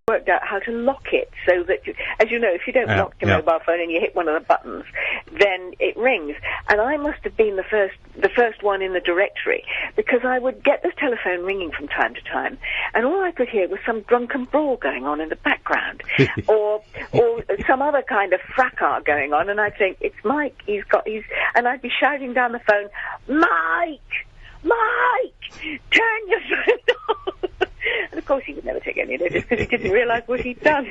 worked out how to lock it so that, as you know, if you don't lock your mobile phone and you hit one of the buttons, then it rings. And I must have been the first one in the directory, because I would get the telephone ringing from time to time, and all I could hear was some drunken brawl going on in the background, or some other kind of fracas going on, and I'd think, it's Mike, and I'd be shouting down the phone, Mike, turn your phone off. And of course he would never take any notice because he didn't realise what he'd done.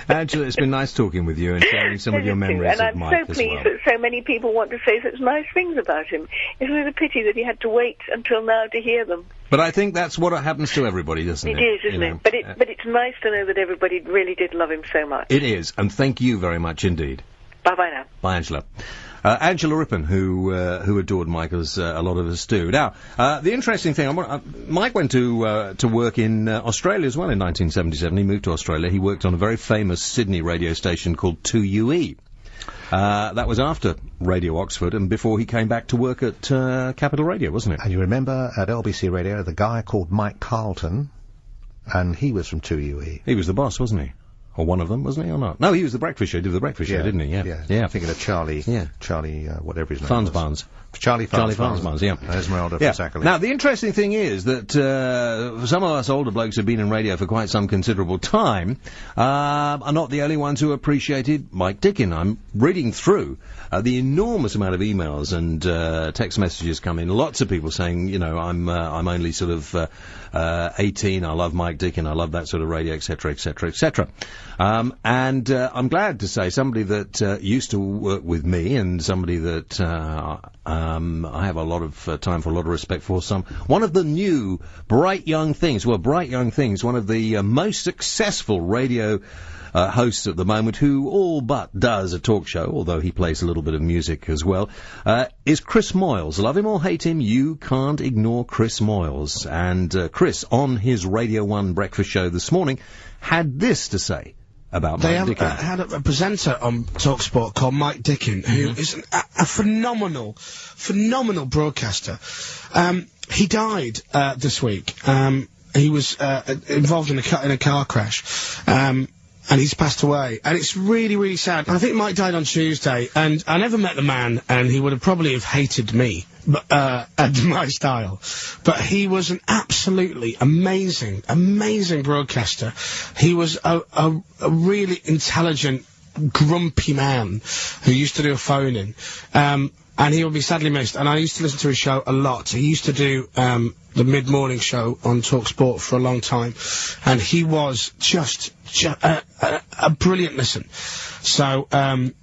Angela, it's been nice talking with you and sharing some of your memories of Mike as well. And I'm so pleased that so many people want to say such nice things about him. Isn't it a pity that he had to wait until now to hear them? But I think that's what happens to everybody, doesn't it? It is, isn't it? But it's nice to know that everybody really did love him so much. It is, and thank you very much indeed. Bye-bye now. Bye, Angela. Angela Rippon, who adored Mike, as a lot of us do. Now, the interesting thing, Mike went to work in Australia as well in 1977. He moved to Australia. He worked on a very famous Sydney radio station called 2UE. That was after Radio Oxford and before he came back to work at Capital Radio, wasn't it? And you remember at LBC Radio, the guy called Mike Carlton, and he was from 2UE. He was the boss, wasn't he? Or one of them, wasn't he, or not? No, he was the breakfast show. He did the breakfast show, didn't he? Yeah. I'm thinking of Charlie. Yeah. Charlie, whatever his name was. Farnsbarns. Charlie Farnsbarns, yeah. Esmeralda from Zachary. Now, the interesting thing is that some of us older blokes who've been in radio for quite some considerable time are not the only ones who appreciated Mike Dickin. I'm reading through the enormous amount of emails and text messages come in. Lots of people saying, you know, I'm only sort of 18. I love Mike Dickin. I love that sort of radio, etc., etc., etc. And I'm glad to say somebody that used to work with me and somebody that I have a lot of time for, a lot of respect for. One of the new bright young things, one of the most successful radio hosts at the moment, who all but does a talk show, although he plays a little bit of music as well, is Chris Moyles. Love him or hate him, you can't ignore Chris Moyles. And Chris, on his Radio 1 breakfast show this morning, had this to say about Mike Dickin. They had a presenter on talkSPORT called Mike Dickin, who is a phenomenal broadcaster. He died this week. He was involved in a car crash. And he's passed away. And it's really, really sad. I think Mike died on Tuesday, and I never met the man, and he would have probably hated me, and my style. But he was an absolutely amazing broadcaster. He was a really intelligent, grumpy man who used to do a phone-in. And he will be sadly missed. And I used to listen to his show a lot. He used to do the mid-morning show on talkSPORT for a long time. And he was just a brilliant listen. So,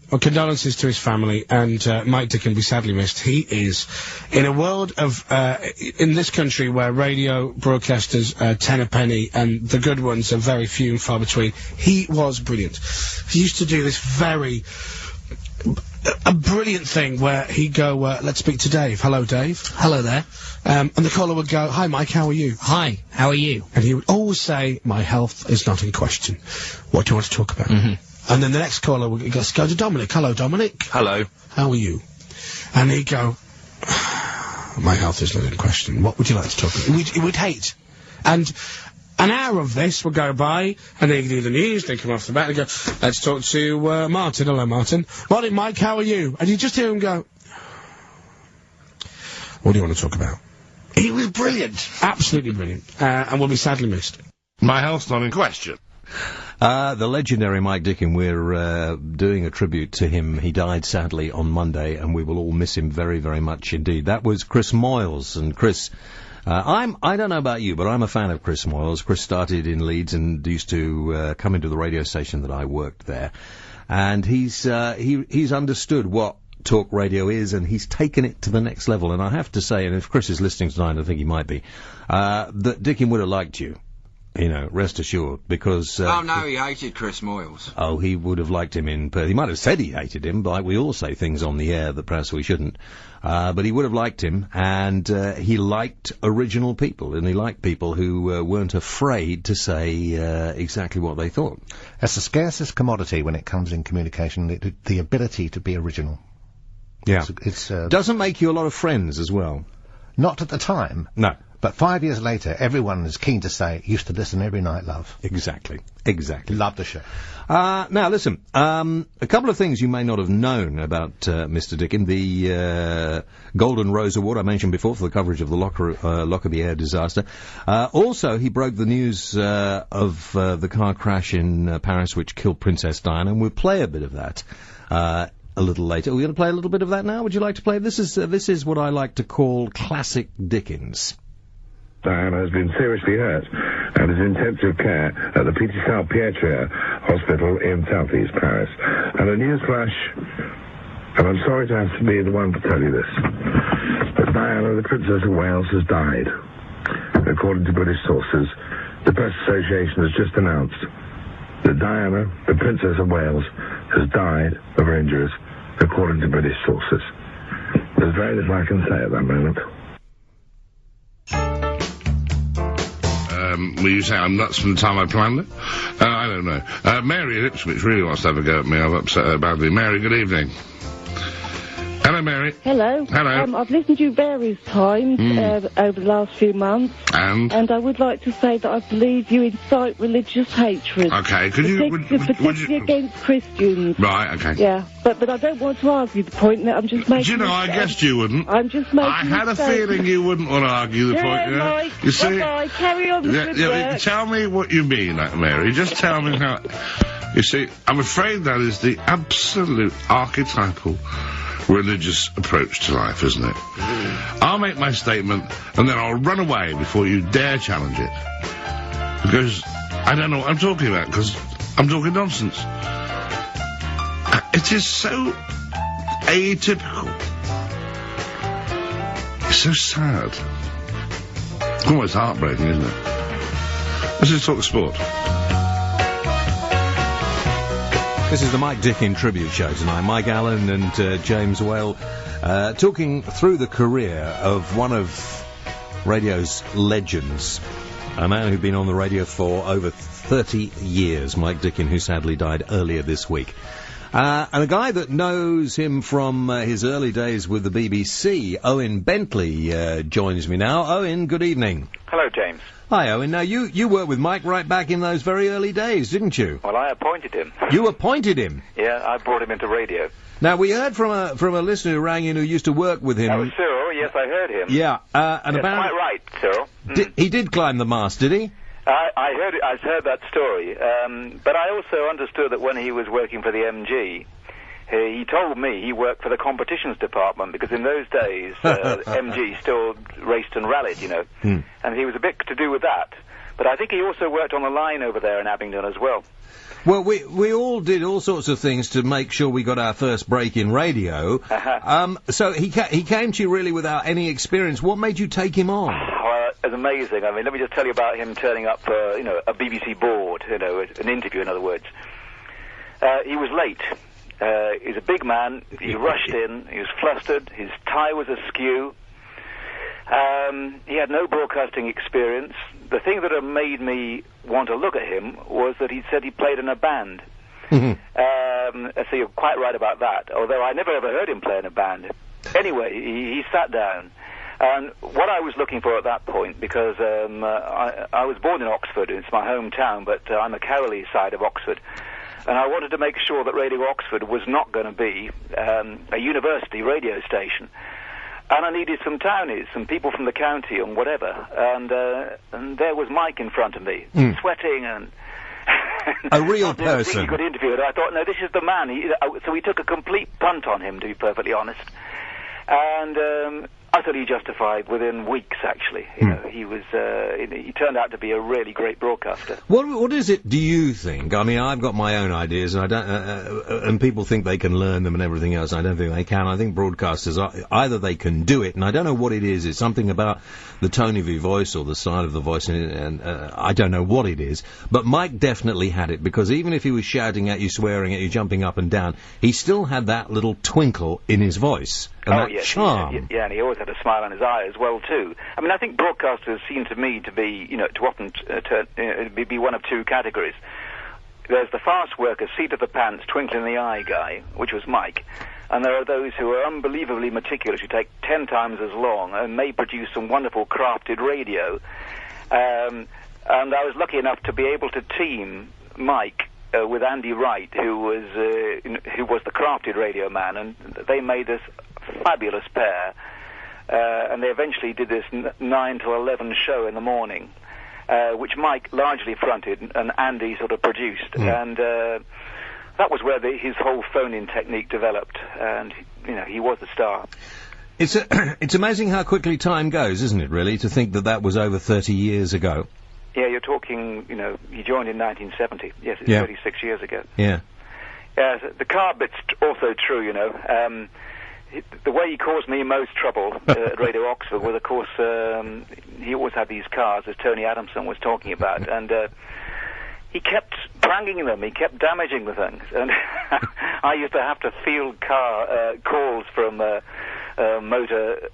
condolences to his family, and Mike Dickin be sadly missed. He is, in a world of, in this country where radio broadcasters ten a penny and the good ones are very few and far between, he was brilliant. He used to do this a brilliant thing where he'd go, let's speak to Dave. Hello, Dave. Hello there. And the caller would go, hi, Mike, how are you? Hi, how are you? And he would always say, my health is not in question. What do you want to talk about? And then the next caller would go to Dominic. Hello, Dominic. Hello. How are you? And he'd go, my health is not in question. What would you like to talk about? He would hate. And an hour of this would go by, and then he'd do the news, then come off the bat and go, let's talk to Martin. Hello, Martin. Morning, Mike, how are you? And you just hear him go, what do you want to talk about? He was brilliant. Absolutely brilliant. And will be sadly missed. My health's not in question. The legendary Mike Dickin, we're doing a tribute to him. He died sadly on Monday, and we will all miss him very, very much indeed. That was Chris Moyles, and Chris, I don't know about you, but I'm a fan of Chris Moyles. Chris started in Leeds and used to come into the radio station that I worked there, and he's understood what talk radio is, and he's taken it to the next level. And I have to say, and if Chris is listening tonight, I think he might be, that Dickin would have liked you. You know, rest assured, because... oh, no, he hated Chris Moyles. Oh, he would have liked him in Perth. He might have said he hated him, like we all say things on the air that perhaps we shouldn't. But he would have liked him, and he liked original people, and he liked people who weren't afraid to say exactly what they thought. That's the scarcest commodity when it comes in communication, the ability to be original. Yeah. Doesn't make you a lot of friends as well. Not at the time. No. But 5 years later, everyone is keen to say, used to listen every night, love. Exactly. Love the show. Now, listen, a couple of things you may not have known about Mr. Dickin. The Golden Rose Award I mentioned before for the coverage of the Lockerbie Air disaster. Also, he broke the news of the car crash in Paris which killed Princess Diana, and we'll play a bit of that a little later. Are we going to play a little bit of that now? Would you like to play? This is what I like to call classic Dickens. Diana has been seriously hurt and is in intensive care at the Pt.3 hospital in southeast Paris. And a news flash, and I'm sorry to have to be the one to tell you this, but Diana, the Princess of Wales, has died. According to British sources, the Press Association has just announced that Diana, the Princess of Wales, has died of her injuries, according to British sources. There's very little I can say at that moment. Will you say I'm nuts from the time I planned it? I don't know. Mary in Ipswich really wants to have a go at me. I've upset her badly. Mary, good evening. Hello, Mary. Hello. Hello. I've listened to you various times over the last few months. And I would like to say that I believe you incite religious hatred. Okay, could you... Particularly against Christians. Right, okay. Yeah, but I don't want to argue the point. I'm just making... Do you know, I guessed you wouldn't. I'm just making I had a feeling you wouldn't want to argue the point, you know? Mike, You see... bye-bye, carry on with good work. Tell me what you mean, Mary. Just tell me how... You see, I'm afraid that is the absolute archetypal religious approach to life, isn't it? I'll make my statement, and then I'll run away before you dare challenge it. Because I don't know what I'm talking about, because I'm talking nonsense. It is so atypical. It's so sad. It's almost heartbreaking, isn't it? Let's just talk sport. This is the Mike Dickin tribute show tonight. Mike Allen and James Whale talking through the career of one of radio's legends, a man who'd been on the radio for over 30 years, Mike Dickin, who sadly died earlier this week. And a guy that knows him from his early days with the BBC, Owen Bentley, joins me now. Owen, good evening. Hello, James. Hi, Owen. Now, you worked with Mike right back in those very early days, didn't you? Well, I appointed him. You appointed him? Yeah, I brought him into radio. Now, we heard from a listener who rang in who used to work with him. That was Cyril, yes, I heard him. Yeah, and yes, quite right, Cyril. He did climb the mast, did he? I heard that story, but I also understood that when he was working for the MG, he told me he worked for the competitions department, because in those days, MG still raced and rallied, you know, and he was a bit to do with that. But I think he also worked on the line over there in Abingdon as well. Well, we all did all sorts of things to make sure we got our first break in radio. So he came to you really without any experience. What made you take him on? Well, it was amazing. I mean, let me just tell you about him turning up for, a BBC board, an interview, in other words. He was late. He's a big man. He rushed in. He was flustered. His tie was askew. He had no broadcasting experience. The thing that made me want to look at him was that he said he played in a band. So you're quite right about that, although I never ever heard him play in a band. Anyway, he sat down. And what I was looking for at that point, because I was born in Oxford, it's my hometown, but I'm a Cowley side of Oxford, and I wanted to make sure that Radio Oxford was not going to be a university radio station. And I needed some townies, some people from the county and whatever. And there was Mike in front of me, sweating and... a real person. You could interview it. I thought, no, this is the man. So we took a complete punt on him, to be perfectly honest. And utterly justified within weeks, actually. He was. He turned out to be a really great broadcaster. What is it? Do you think? I mean, I've got my own ideas, and I don't. And people think they can learn them and everything else. I don't think they can. I think broadcasters either they can do it, and I don't know what it is. It's something about the tone of your voice or the style of the voice, and I don't know what it is. But Mike definitely had it, because even if he was shouting at you, swearing at you, jumping up and down, he still had that little twinkle in his voice and that charm. Yeah, and he always had a smile on his eye as well too. I mean, I think broadcasters seem to me to be, to often be one of two categories. There's the fast worker, seat of the pants, twinkle in the eye guy, which was Mike. And there are those who are unbelievably meticulous, who take 10 times as long and may produce some wonderful crafted radio. And I was lucky enough to be able to team Mike with Andy Wright, who was the crafted radio man, and they made this fabulous pair. And they eventually did this 9 to 11 show in the morning, which Mike largely fronted and Andy sort of produced. And that was where his whole phone-in technique developed, and, he was the star. It's amazing how quickly time goes, isn't it, really, to think that was over 30 years ago. Yeah, you're talking, he joined in 1970. Yes, it's 36 years ago. Yeah. Yeah, the car bit's also true, the way he caused me most trouble at Radio Oxford was, of course, he always had these cars, as Tony Adamson was talking about, and he kept pranging them, he kept damaging the things, and I used to have to field calls from motor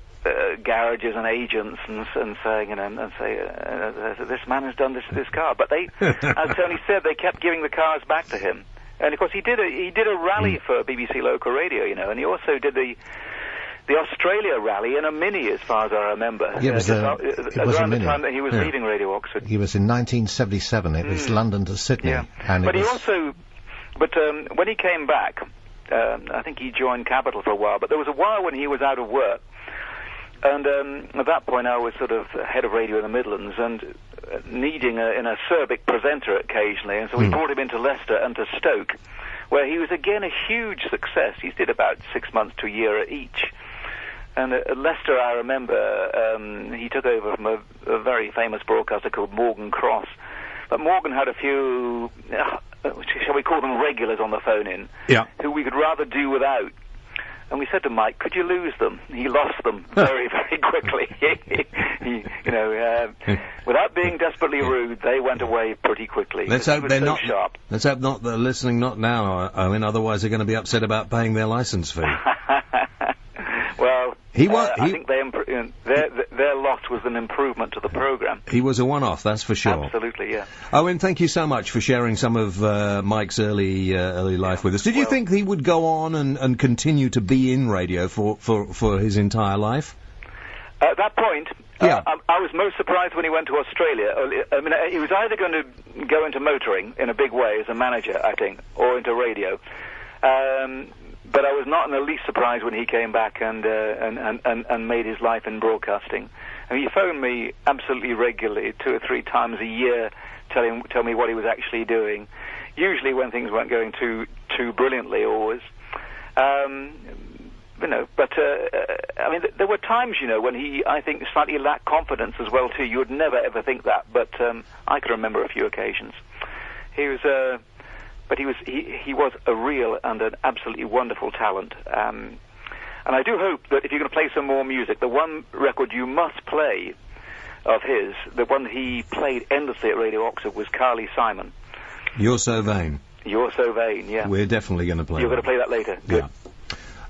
garages and agents and saying, this man has done this to this car. But they, as Tony said, they kept giving the cars back to him. And of course, he did a rally for BBC Local Radio, and he also did the Australia rally in a Mini, as far as I remember. Yeah, it was around the time that he was leaving Radio Oxford. He was in 1977. It was London to Sydney. Yeah. And but when he came back, I think he joined Capital for a while. But there was a while when he was out of work. And at that point, I was sort of head of radio in the Midlands and needing an acerbic presenter occasionally. And so we brought him into Leicester and to Stoke, where he was again a huge success. He did about 6 months to a year at each. And at Leicester, I remember he took over from a very famous broadcaster called Morgan Cross. But Morgan had a few, shall we call them regulars on the phone-in, who we could rather do without. And we said to Mike, could you lose them? He lost them very, very quickly. Without being desperately rude, they went away pretty quickly. Let's hope they're not sharp. Let's hope not they're listening not now, Owen, otherwise they're going to be upset about paying their licence fee. Well, I think their loss was an improvement to the programme. He was a one-off, that's for sure. Absolutely, yeah. Owen, thank you so much for sharing some of Mike's early life with us. Did you think he would go on and continue to be in radio for his entire life? At that point, I was most surprised when he went to Australia. I mean, he was either going to go into motoring in a big way as a manager, I think, or into radio. But I was not in the least surprised when he came back and made his life in broadcasting. I mean, he phoned me absolutely regularly, 2 or 3 times a year, tell me what he was actually doing. Usually when things weren't going too brilliantly, always. I mean, there were times, when he, I think, slightly lacked confidence as well too. You would never ever think that, but I can remember a few occasions. He was. But he was a real and an absolutely wonderful talent. And I do hope that if you're going to play some more music, the one record you must play of his, the one he played endlessly at Radio Oxford, was Carly Simon. You're So Vain. You're So Vain, yeah. We're definitely going to play You're going to play that later. Good.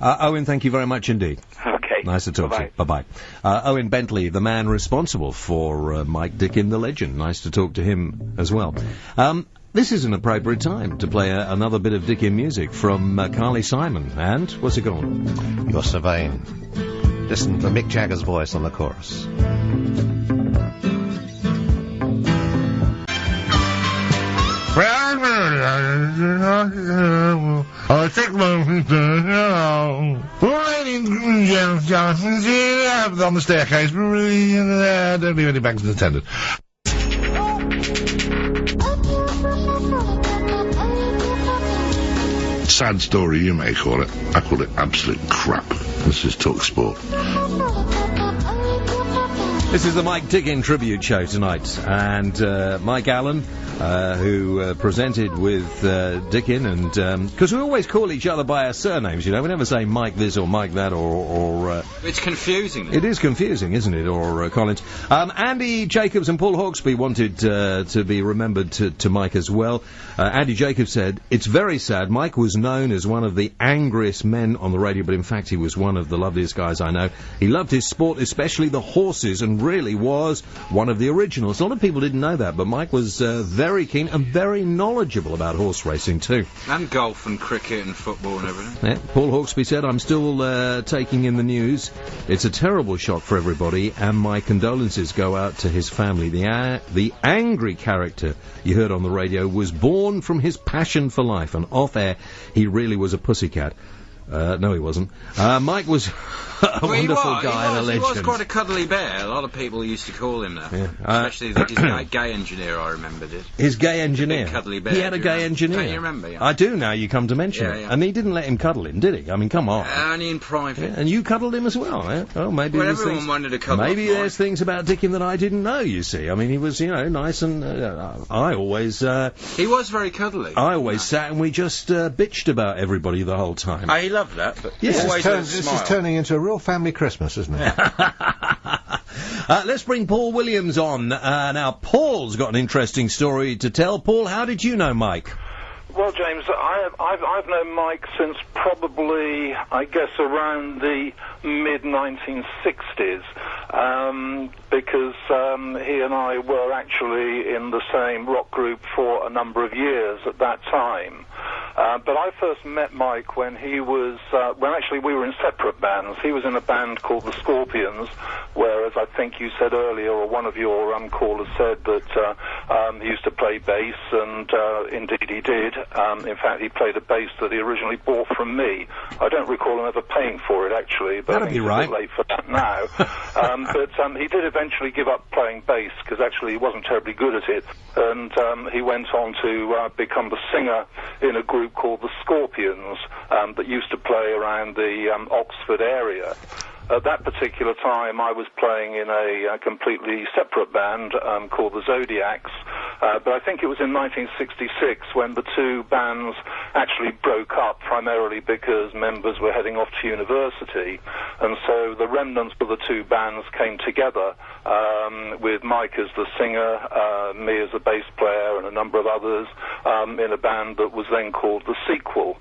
Yeah. Owen, thank you very much indeed. Okay. Nice to talk to you. Bye-bye. Owen Bentley, the man responsible for Mike Dickin, the legend. Nice to talk to him as well. This is an appropriate time to play another bit of Dickin music from Carly Simon. And, what's it called? You're So Vain. Listen to Mick Jagger's voice on the chorus. On the staircase, don't leave any bags unattended. Sad story, you may call it. I call it absolute crap. This is talkSPORT. This is the Mike Dickin tribute show tonight, and Mike Allen, who presented with Dickin, and because we always call each other by our surnames, we never say Mike this or Mike that or it's confusing. It is confusing, isn't it? Or Collins. Andy Jacobs and Paul Hawksby wanted to be remembered to Mike as well. Andy Jacobs said, "It's very sad. Mike was known as one of the angriest men on the radio, but in fact he was one of the loveliest guys I know. He loved his sport, especially the horses, and really was one of the originals." A lot of people didn't know that, but Mike was very very keen and very knowledgeable about horse racing too. And golf and cricket and football and everything. Yeah, Paul Hawksby said, I'm still taking in the news. It's a terrible shock for everybody, and my condolences go out to his family. The angry character you heard on the radio was born from his passion for life, and off-air, he really was a pussycat. No, he wasn't. Mike was a wonderful guy and a legend. He was quite a cuddly bear. A lot of people used to call him that. Yeah. Especially his gay engineer, I remember did. His gay engineer? Big cuddly bear. He had a gay engineer. Don't you remember? Yeah. I do now, you come to mention it. Yeah. And he didn't let him cuddle him, did he? I mean, come on. Only in private. Yeah, and you cuddled him as well, eh? Oh, maybe well, everyone wanted to cuddle maybe there's things about Dickin that I didn't know, you see. I mean, he was, nice and... I always... he was very cuddly. I always sat and we just bitched about everybody the whole time. He loved that, but... Yes. This is turning into a real family Christmas, isn't it? Let's bring Paul Williams on. Now, Paul's got an interesting story to tell. Paul, how did you know Mike? Well, James, I've known Mike since probably, I guess, around the mid-1960s, because he and I were actually in the same rock group for a number of years at that time. But I first met Mike when he was, when actually we were in separate bands. He was in a band called the Scorpions, whereas I think you said earlier, or one of your callers said that he used to play bass, and indeed he did. In fact, he played a bass that he originally bought from me. I don't recall him ever paying for it, actually, but that'd be right. It's a bit late for that now. But he did eventually give up playing bass, because actually he wasn't terribly good at it, and he went on to become the singer in a group called the Scorpions that used to play around the Oxford area. At that particular time, I was playing in a completely separate band called the Zodiacs, but I think it was in 1966 when the two bands actually broke up, primarily because members were heading off to university, and so the remnants of the two bands came together, with Mike as the singer, me as a bass player, and a number of others, in a band that was then called The Sequel.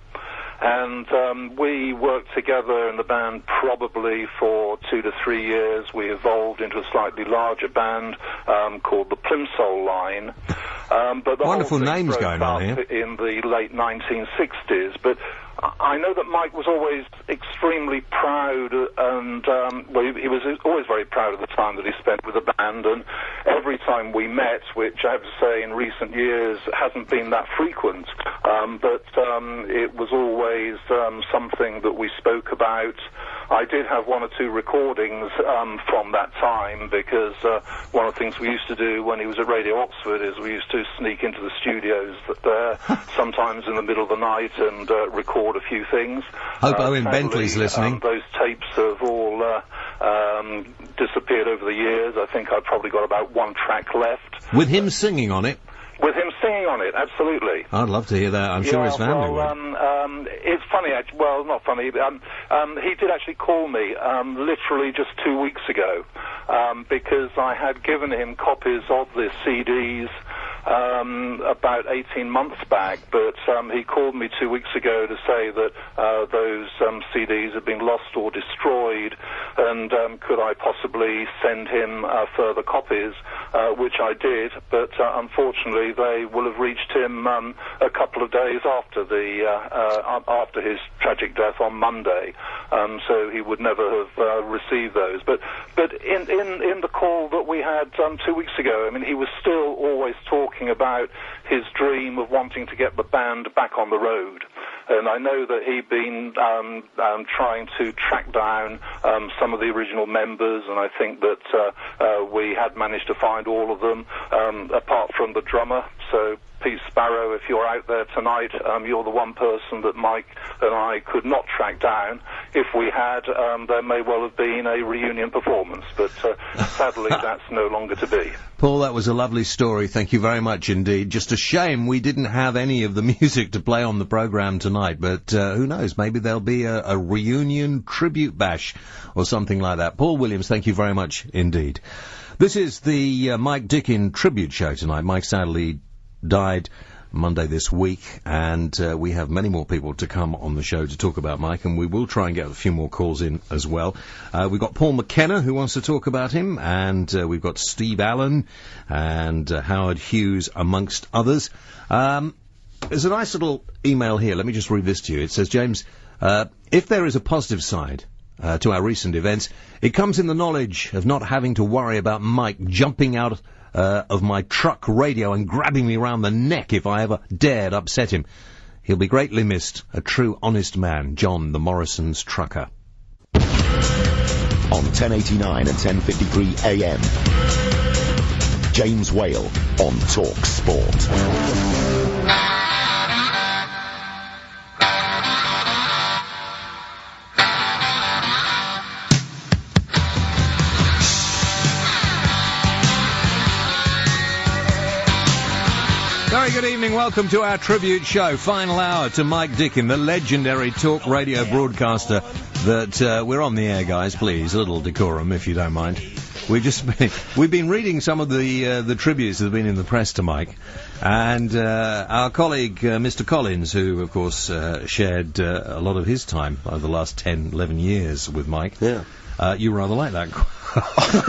And we worked together in the band probably for 2 to 3 years. We evolved into a slightly larger band called the Plimsoll Line. But the wonderful whole thing names broke going on here. In the late 1960s. But I know that Mike was always extremely proud, and he was always very proud of the time that he spent with the band, and every time we met, which I have to say in recent years hasn't been that frequent, but it was always something that we spoke about. I did have 1 or 2 recordings from that time, because one of the things we used to do when he was at Radio Oxford is we used to sneak into the studios there, sometimes in the middle of the night, and record a few things. Hope Owen Bentley's listening. Those tapes have all disappeared over the years. I think I've probably got about 1 track left. With him singing on it? With him singing on it, absolutely. I'd love to hear that. I'm sure his family would. It's funny, well, not funny. He did actually call me literally just 2 weeks ago, because I had given him copies of the CDs about 18 months back, but he called me 2 weeks ago to say that those CDs had been lost or destroyed, and could I possibly send him further copies, which I did, but unfortunately they will have reached him a couple of days after after his tragic death on Monday, so he would never have received those. But in the call that we had 2 weeks ago, I mean, he was still always talking about his dream of wanting to get the band back on the road. And I know that he'd been trying to track down some of the original members, and I think that we had managed to find all of them, apart from the drummer. So Pete Sparrow, if you're out there tonight, you're the one person that Mike and I could not track down. If we had, there may well have been a reunion performance, but sadly that's no longer to be. Paul, that was a lovely story. Thank you very much indeed. Just a shame we didn't have any of the music to play on the programme tonight, but who knows, maybe there'll be a reunion tribute bash or something like that. Paul Williams, thank you very much indeed. This is the Mike Dickin tribute show tonight. Mike sadly died Monday this week, and we have many more people to come on the show to talk about Mike, and we will try and get a few more calls in as well. We've got Paul McKenna who wants to talk about him, and we've got Steve Allen and Howard Hughes amongst others. There's a nice little email here. Let me just read this to you. It says, James, if there is a positive side to our recent events, it comes in the knowledge of not having to worry about Mike jumping out of my truck radio and grabbing me round the neck if I ever dared upset him. He'll be greatly missed. A true honest man, John the Morrison's trucker. On 1089 and 1053 AM, James Whale on talkSPORT. Very good evening, welcome to our tribute show, final hour to Mike Dickin, the legendary talk radio broadcaster that, we're on the air, guys, please, a little decorum if you don't mind. We've been reading some of the tributes that have been in the press to Mike, and our colleague, Mr. Collins, who, of course, shared a lot of his time over the last 10, 11 years with Mike. Yeah. You rather like that.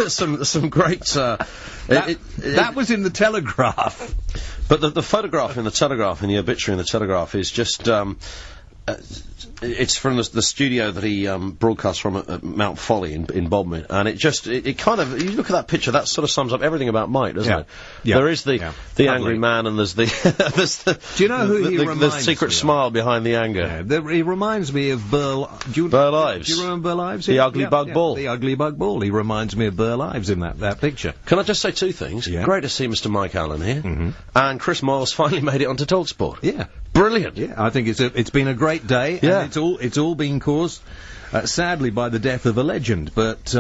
some great... that was in the Telegraph. But the photograph in the Telegraph, in the obituary in the Telegraph, is just... it's from the studio that he broadcast from at Mount Folly in Bodmin, and it kind of, you look at that picture, that sort of sums up everything about Mike, doesn't it? Yeah. There is the angry man, and there's the do you know who he reminds the secret smile behind the anger? Yeah, he reminds me of Burl Ives. Do you remember Burl Ives? The ugly bug ball. The ugly bug ball. He reminds me of Burl Ives in that picture. Can I just say two things? Yeah. Great to see Mr. Mike Allen here, and Chris Miles finally made it onto talkSPORT. Yeah. Brilliant. Yeah, I think it's been a great day, and it's all been caused, sadly, by the death of a legend. But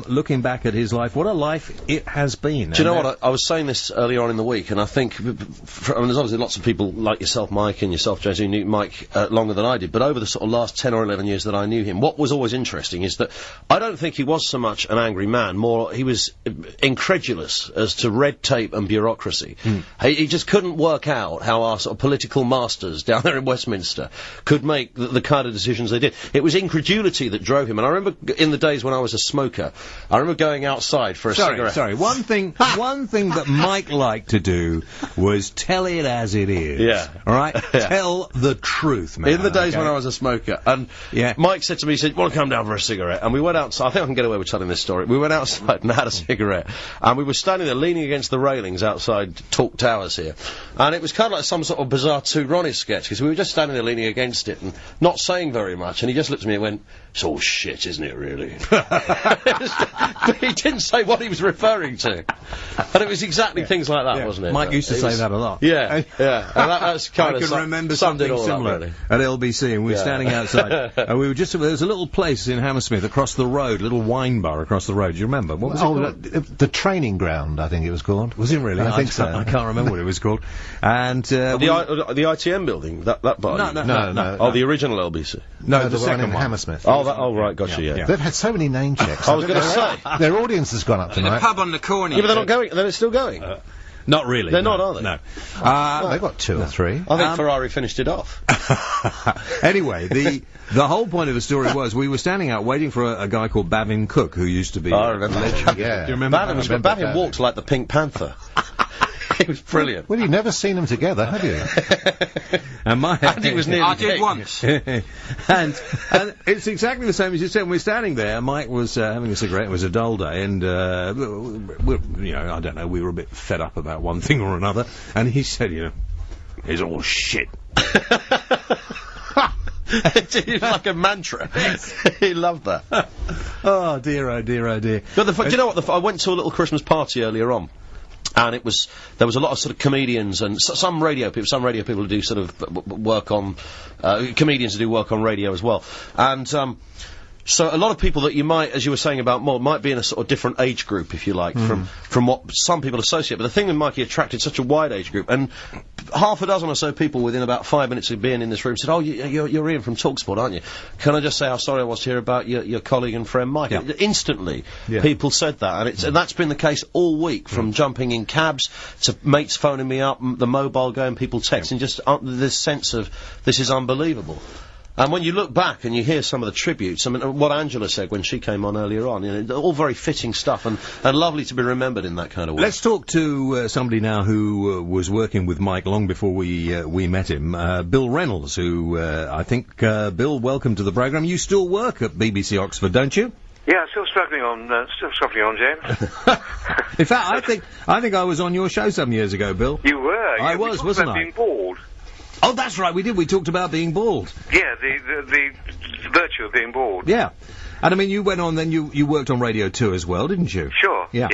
looking back at his life, what a life it has been. Do you know what? I was saying this earlier on in the week, and I think there's obviously lots of people like yourself, Mike, and yourself, James, who knew Mike longer than I did. But over the sort of last 10 or 11 years that I knew him, what was always interesting is that I don't think he was so much an angry man. More, he was incredulous as to red tape and bureaucracy. He just couldn't work out how our sort of political masters down there in Westminster could make the kind of decisions they did. It was incredulity that drove him. And I remember in the days when I was a smoker, I remember going outside for a cigarette. Sorry, one thing that Mike liked to do was tell it as it is. Yeah. All right? Yeah. Tell the truth, man. In the days when I was a smoker. And Mike said to me, he said, "Want to come down for a cigarette?" And we went outside. I think I can get away with telling this story. We went outside and had a cigarette. And we were standing there leaning against the railings outside Talk Towers here. And it was kind of like some sort of bizarre Two Ronnies sketch, because we were just standing there leaning against it and not saying very much. And he just looked at me and went, "It's all shit, isn't it, really?" But he didn't say what he was referring to. And it was exactly things like that, wasn't it? Mike used to say that a lot. Yeah, yeah. And that's kind of... I can remember something similar really. At LBC, and we were standing outside, and we were just... There was a little place in Hammersmith across the road, a little wine bar across the road. Do you remember? What was it called? The training ground, I think it was called. Was it really? I think so. I can't remember what it was called. And... the ITM building, that bar? No. Oh, the original LBC? No, the second one in Hammersmith. Oh, right, gotcha, yeah. They've had so many name checks. I was going to say. Their audience has gone up tonight. The pub on the corner. Yeah, but they're not going. They're still going. Not really. They're not, are they? No. Well, they've got two or three. I think Ferrari finished it off. Anyway, the whole point of the story was we were standing out waiting for a guy called Bavin Cook, who used to be I remember. Yeah. Do you remember? Bavin walked like the Pink Panther. It was brilliant. Well, you've never seen them together, have you? And he was nearly I did once. and it's exactly the same as you said. We're standing there. Mike was having a cigarette. It was a dull day, and I don't know. We were a bit fed up about one thing or another. And he said, "It's all shit." It's like a mantra. He loved that. Oh dear, oh dear, oh dear. But do you know what? I went to a little Christmas party earlier on. And there was a lot of sort of comedians and some radio people who do sort of work on, comedians who do work on radio as well. And, So a lot of people that you might, as you were saying about Maude, might be in a sort of different age group, if you like, from what some people associate. But the thing with Mike, he attracted such a wide age group, and half a dozen or so people within about 5 minutes of being in this room said, "Oh, you're Ian from talkSPORT, aren't you? Can I just say how sorry I was to hear about your colleague and friend Mike?" Instantly, people said that, and that's been the case all week, from jumping in cabs to mates phoning me up, the mobile going, people texting, just this sense of this is unbelievable. And when you look back and you hear some of the tributes, I mean, what Angela said when she came on earlier on, you know, all very fitting stuff and lovely to be remembered in that kind of way. Let's talk to somebody now who was working with Mike long before we met him, Bill Reynolds, who I think, Bill, welcome to the programme. You still work at BBC Oxford, don't you? Yeah, still struggling on, James. In fact, I think I was on your show some years ago, Bill. You were? I was, wasn't I? Being bald. Oh, that's right, we did. We talked about being bald. Yeah, the virtue of being bald. Yeah. And I mean, you went on then, you worked on Radio 2 as well, didn't you? Sure. Yeah.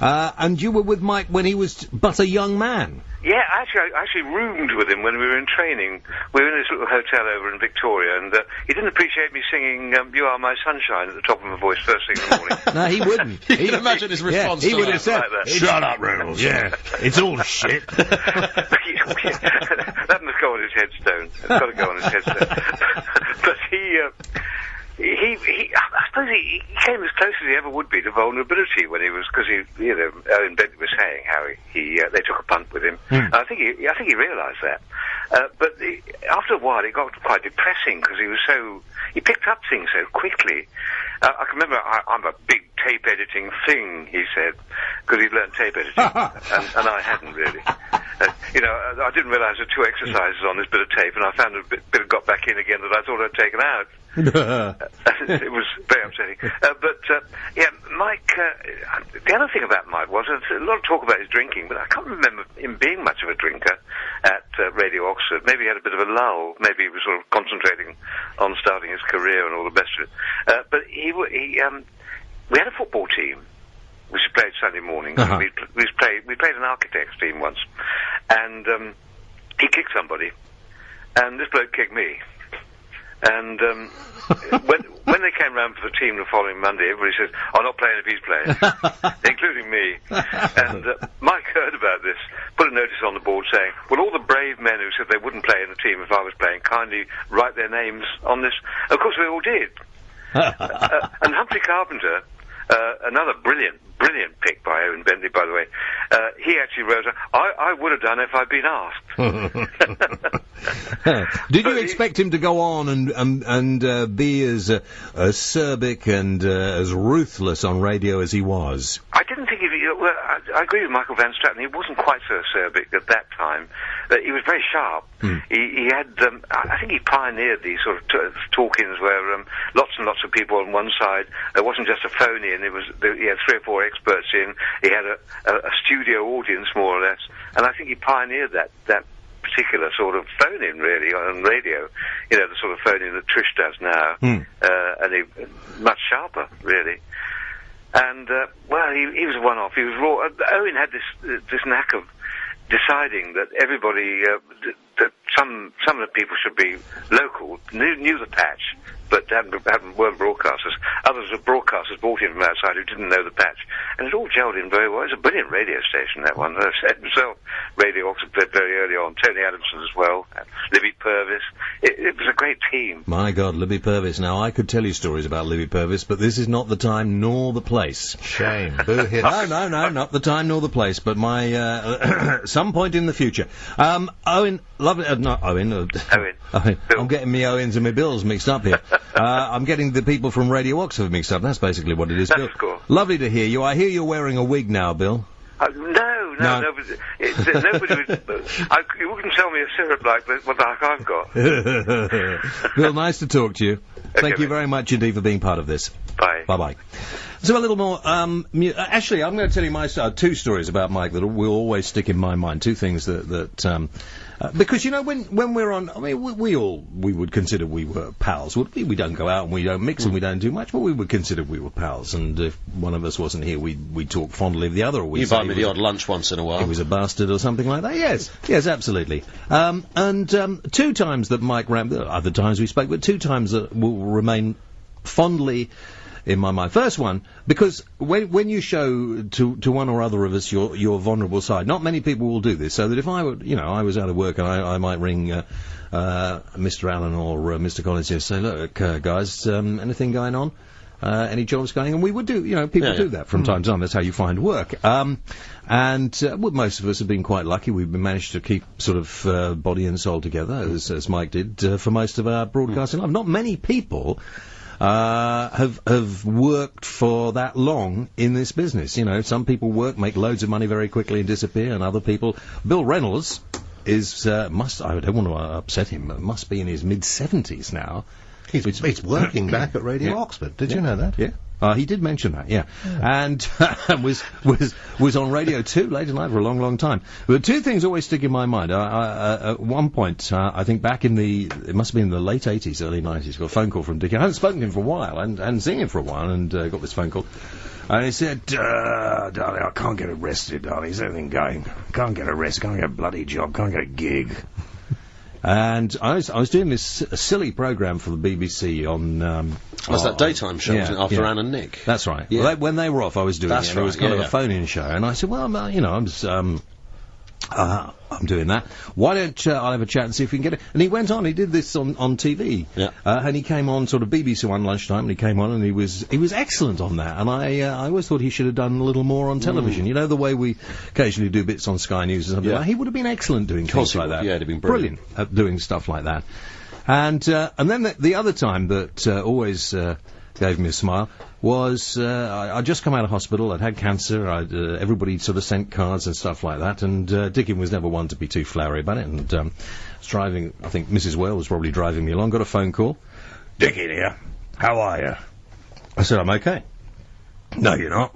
And you were with Mike when he was but a young man. Yeah, I actually roomed with him when we were in training. We were in this little hotel over in Victoria, and he didn't appreciate me singing "You Are My Sunshine" at the top of my voice first thing in the morning. No, he wouldn't. You can imagine his response he to would that. have said, like that. "Shut up, Reynolds." Yeah, it's all shit. That must go on his headstone. It's got to go on his headstone. But I suppose he came as close as he ever would be to vulnerability when he was, because Owen Bentley was saying how they took a punt with him. I think he realised that. But after a while, it got quite depressing because he picked up things so quickly. I can remember, I'm a big tape editing thing, he said, because he'd learnt tape editing, and I hadn't really. I didn't realise there were 2 exercises on this bit of tape, and I found a bit got back in again that I thought I'd taken out. It was very upsetting. Mike, the other thing about Mike was a lot of talk about his drinking, but I can't remember him being much of a drinker at Radio Oxford. Maybe he had a bit of a lull. Maybe he was sort of concentrating on starting his career and all the best of it. But we had a football team which played Sunday mornings. We played an architects team once, and he kicked somebody, and this bloke kicked me. And when they came round for the team the following Monday, everybody says, "I'm not playing if he's playing," including me. And Mike heard about this, put a notice on the board saying, "Well, all the brave men who said they wouldn't play in the team if I was playing, kindly write their names on this." Of course, we all did. And Humphrey Carpenter, another brilliant pick by Owen Bentley, by the way, he actually wrote, I would have done if I'd been asked. Did you expect him to go on and be as acerbic and as ruthless on radio as he was? I didn't think I agree with Michael Van Straten. He wasn't quite so acerbic at that time. He was very sharp. He had, I think he pioneered these sort of talk-ins where lots and lots of people on one side. There wasn't just a phone-in. He had 3 or 4 experts in. He had a studio audience, more or less. And I think he pioneered that particular sort of phone-in, really, on radio. The sort of phone-in that Trish does now. And he much sharper, really. And, he was a one-off. He was raw. Owen had this knack of deciding that everybody, that some of the people should be local, knew the patch, but weren't broadcasters. Others were broadcasters brought in from outside who didn't know the patch. And it all gelled in very well. It was a brilliant radio station, that one. I said himself, Radio Oxford played very early on. Tony Adamson as well. Libby Purvis. It was a great team. My God, Libby Purvis. Now, I could tell you stories about Libby Purvis, but this is not the time nor the place. Shame. Boo hits. No, not the time nor the place, but some point in the future. Owen, lovely, not Owen. Owen. I'm getting me Owens and my Bills mixed up here. I'm getting the people from Radio Oxford mixed up. That's basically what it is, Bill. That's cool. Lovely to hear you. I hear you're wearing a wig now, Bill. No. Nobody you wouldn't tell me a syrup like what the heck I've got. Bill, nice to talk to you. Thank you very much indeed for being part of this. Bye. Bye-bye. So a little more, actually, I'm going to tell you 2 stories about Mike that will always stick in my mind. 2 things that because, when we're on, I mean, we would consider we were pals. We don't go out and we don't mix and we don't do much, but we would consider we were pals. And if one of us wasn't here, we'd talk fondly of the other. Or you buy me the odd lunch once in a while. He was a bastard or something like that. Yes, absolutely. And 2 times that Mike ran, other times we spoke, but 2 times that will remain fondly in my mind. First one, because when you show to one or other of us your vulnerable side, not many people will do this, so that if I would, I was out of work and I might ring Mr. Allen or Mr. Collins here and say, look, guys, anything going on? Any jobs going? And we would do, people do that from time to time. That's how you find work. Most of us have been quite lucky. We've managed to keep sort of body and soul together, as Mike did, for most of our broadcasting life. Not many people have worked for that long in this business. Some people make loads of money very quickly and disappear, and other people... Bill Reynolds is, I don't want to upset him, but must be in his mid-70s now. He's working back at Radio Oxford. Did you know that? Yeah. He did mention that, yeah. And was on Radio 2 late at night for a long, long time. But two things always stick in my mind. At one point, I think back it must have been in the late 80s, early 90s, got a phone call from Dickin. I hadn't spoken to him for a while, and hadn't seen him for a while, and got this phone call. And he said, darling, I can't get arrested, darling. Is anything going? Can't get arrested, can't get a bloody job, can't get a gig. And I was doing this silly programme for the BBC on... was that daytime show, wasn't it, after Anne and Nick? That's right. Yeah. Well, when they were off, I was doing it. Right. It was kind of a phone-in show. And I said, well, I'm doing that. Why don't I'll have a chat and see if we can get it? And he went on. He did this on TV. Yeah. And he came on sort of BBC One lunchtime, and he came on, and he was excellent on that. And I always thought he should have done a little more on television. You know, the way we occasionally do bits on Sky News or something like that. He would have been excellent doing things like that. Yeah, he'd have been brilliant at doing stuff like that. And then the other time that always gave me a smile was I'd just come out of hospital. I'd had cancer. Everybody sort of sent cards and stuff like that. And Dickin was never one to be too flowery about it. And I was driving. I think Mrs. Well was probably driving me along. Got a phone call. Dickin here. How are you? I said, I'm okay. No, you're not.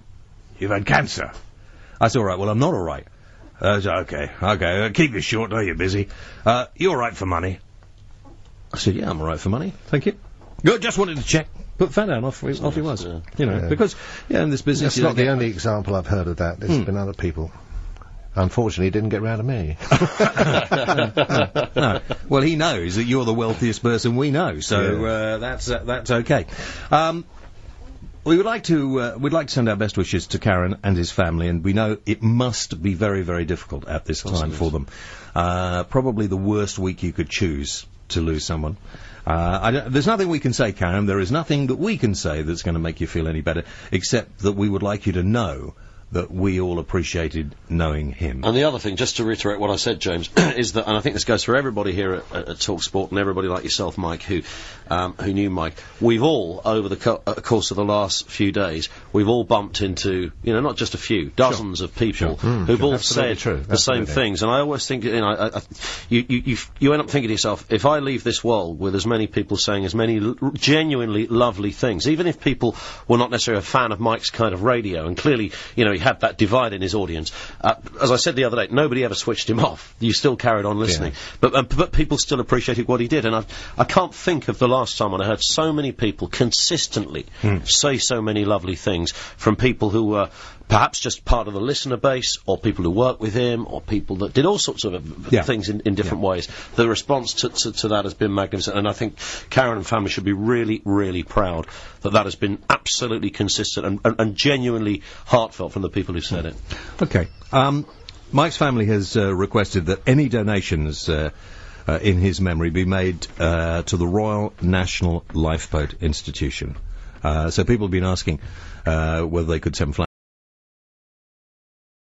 You've had cancer. I said, all right. Well, I'm not all right. I said, okay. Keep it short. Know you're busy. You all right for money? I said, yeah, I'm all right for money. Thank you. Good. Just wanted to check. Put the phone down, off he was. Yeah. Because, in this business... That's not the only example I've heard of that. There's been other people. Unfortunately, it didn't get round to me. No. Well, he knows that you're the wealthiest person we know, so that's okay. We'd like to send our best wishes to Karen and his family, and we know it must be very, very difficult at this time for them. Probably the worst week you could choose to lose someone. There's nothing we can say, Karen. There is nothing that we can say that's going to make you feel any better, except that we would like you to know that we all appreciated knowing him. And the other thing, just to reiterate what I said, James, is that, and I think this goes for everybody here at talkSPORT and everybody like yourself, Mike, who knew Mike, we've all, over the course of the last few days, we've all bumped into, not just a few, dozens of people who've all said the same things. And I always think, you end up thinking to yourself, if I leave this world with as many people saying as many genuinely lovely things, even if people were not necessarily a fan of Mike's kind of radio, and clearly, he had that divide in his audience. As I said the other day, nobody ever switched him off. You still carried on listening. Yeah. But people still appreciated what he did. And I can't think of the last time when I heard so many people consistently say so many lovely things from people who were perhaps just part of the listener base, or people who work with him, or people that did all sorts of things in different ways. The response to that has been magnificent, and I think Karen and family should be really, really proud that has been absolutely consistent and genuinely heartfelt from the people who said it. Okay. Mike's family has requested that any donations in his memory be made to the Royal National Lifeboat Institution. So people have been asking whether they could send